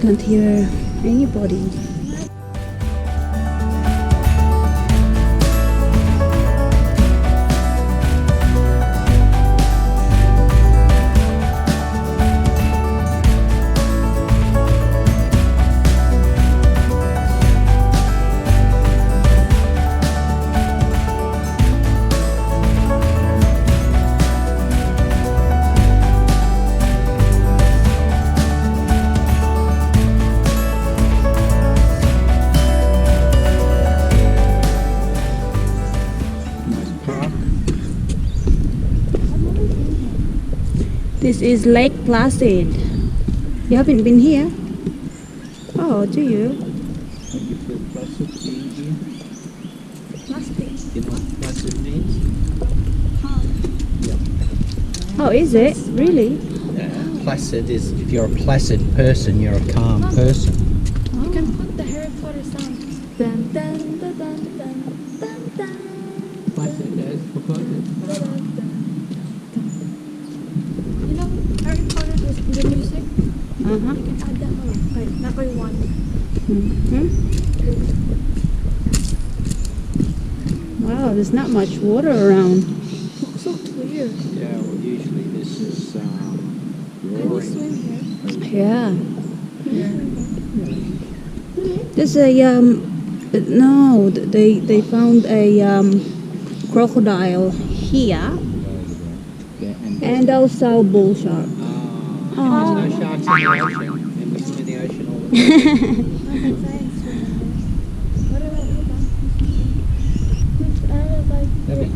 Can't hear anybody. This is Lake Placid. You haven't been here? Oh, do you? You feel placid being here? Placid. You know what placid means? Oh, is it? Really? Yeah. Placid is, if you're a placid person, you're a calm person. You can put the Harry Potter sound. Dun, dun, dun, dun, dun, dun, dun. Placid as for placid. You know Harry Potter, the music? Uh-huh. You can add that one, like number one. Wow, there's not much water around. Looks so clear. Yeah, well usually this is Can you roaring. swim here? Yeah. There's a no, they found a crocodile here Yeah, and also bull shark. There's no sharks in the ocean. In the ocean all the time. What about Debbie.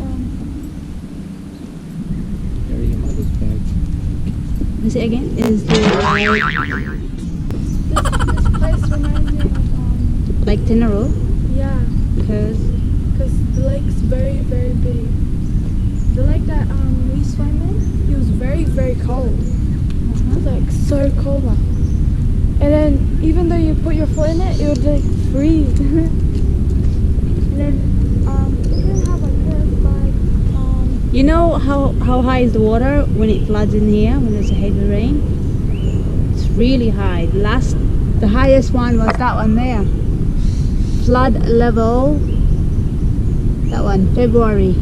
There are your mother's bag. Is it again? Is the This place reminds me of like Tenero? yeah, Because because the lake's very, very big. The lake that we swam in, it was very, very cold. It was like so cold. And then even though you put your foot in it, it would like freeze. And then we didn't have a curve, but you know how high is the water when it floods in here when there's a heavy rain? It's really high. The highest one was that one there. Flood level. That one, February.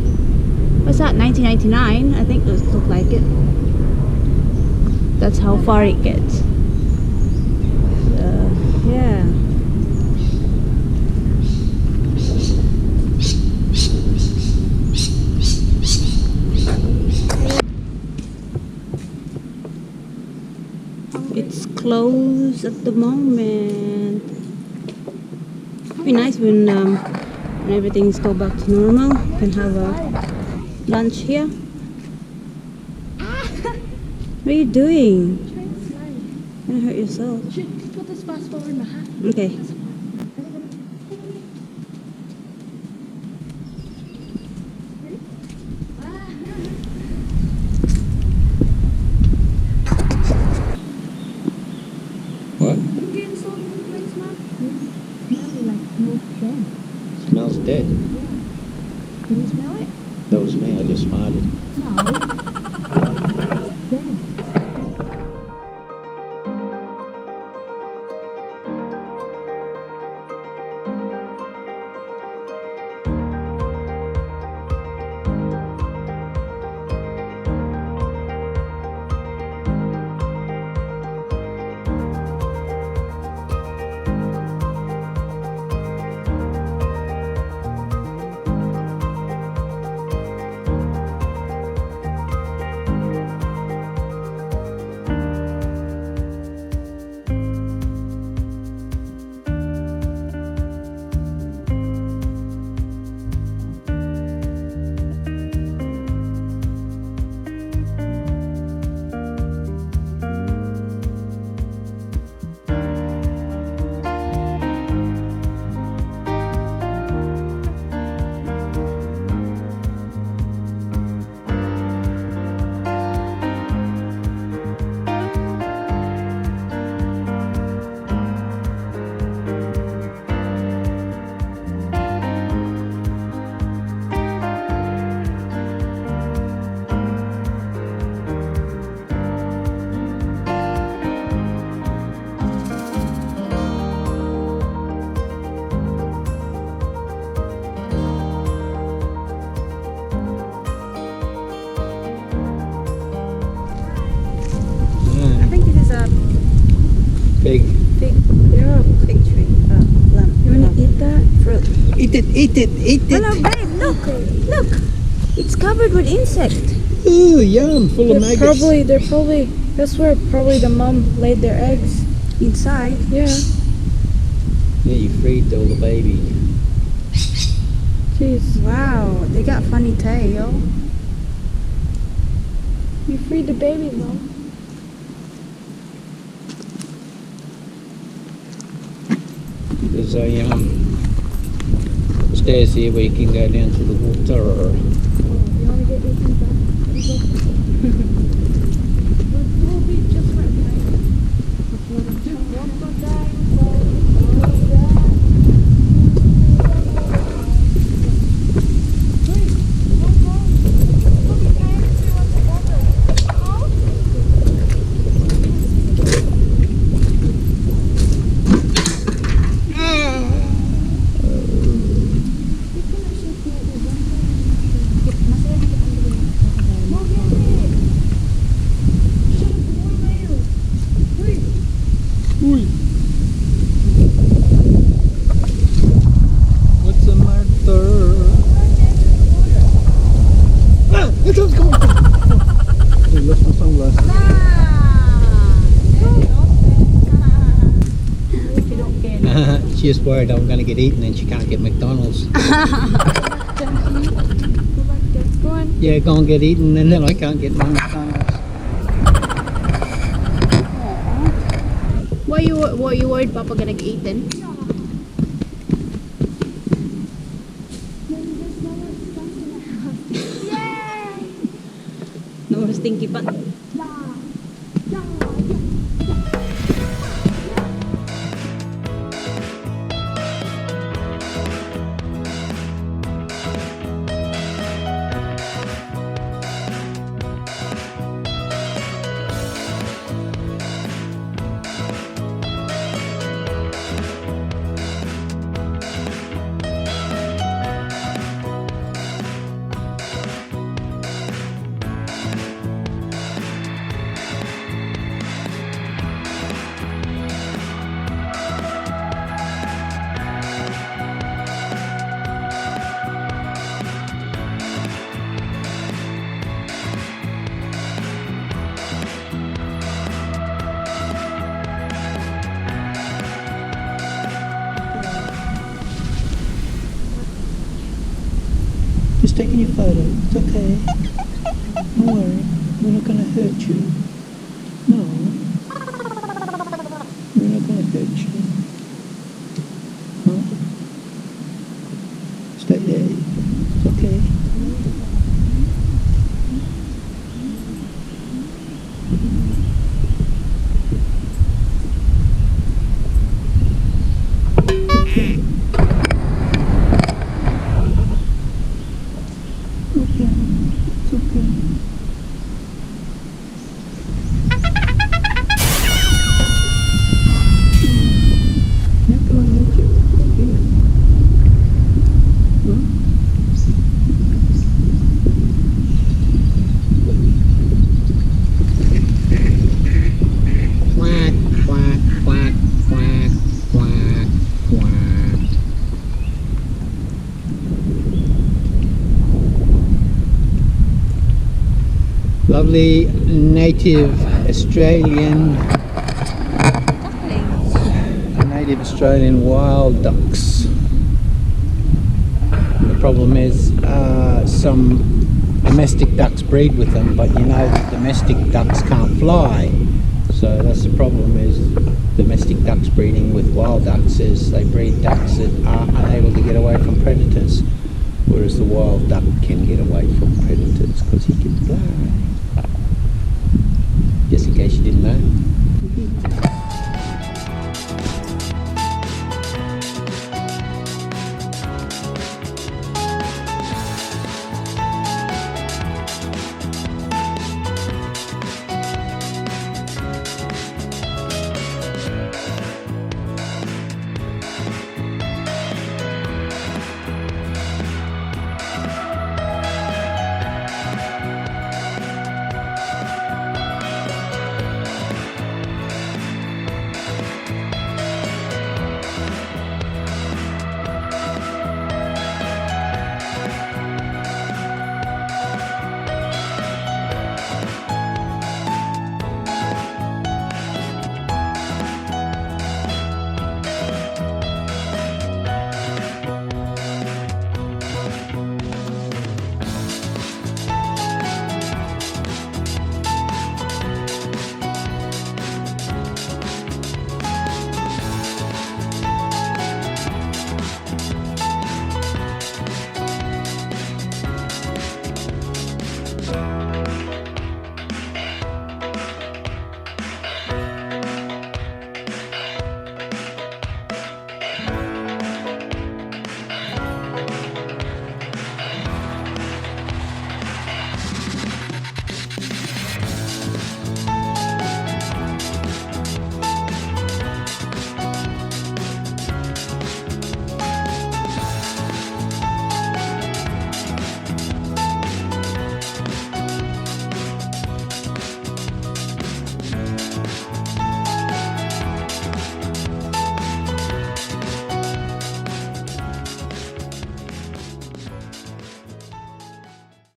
What's that? 1999. I think it looked like it. That's how far it gets. Yeah. It's closed at the moment. It'd be nice when everything's go back to normal. You can have a lunch here. What are you doing? trying to slide. You're gonna hurt yourself. You should put this fast forward in the hat. Okay. What? I'm getting so many plates now. Smells dead. Can you smell it? That was me, I just farted. No. Fig. Fig. Yeah, fig tree. Plum. You wanna eat that? Fruit. Eat it, eat it, eat it. Hello, babe. Look. Look. It's covered with insect. Ooh, yum, full of maggots. They're probably, that's where probably the mom laid their eggs. Inside. Yeah. Yeah, you freed all the babies. Jeez. Wow. They got funny tail. You freed the baby, Mom. There's a stairs here where you can go down to the water. You wanna get eaten back? We'll be just right behind you. What's the matter? Ah! It's coming! I lost my sunglasses. She's worried I'm going to get eaten and she can't get McDonald's. Go on. Yeah, go and get eaten and then I can't get my McDonald's. What are you worried Papa gonna get eaten? No more stinky butt. Just taking your photo. It's okay. Don't worry. We're not going to hurt you. No. We're not going to hurt you. Huh? Stay there. It's okay. It's okay. Yeah, come on, let's go. Here. Huh? Quack, quack, quack, quack, quack, quack. Lovely native Australian wild ducks. The problem is some domestic ducks breed with them, but you know that domestic ducks can't fly. So that's the problem, is domestic ducks breeding with wild ducks is they breed ducks that are unable to get away from predators, whereas the wild duck can get away from predators because he can fly. Just in case you didn't know.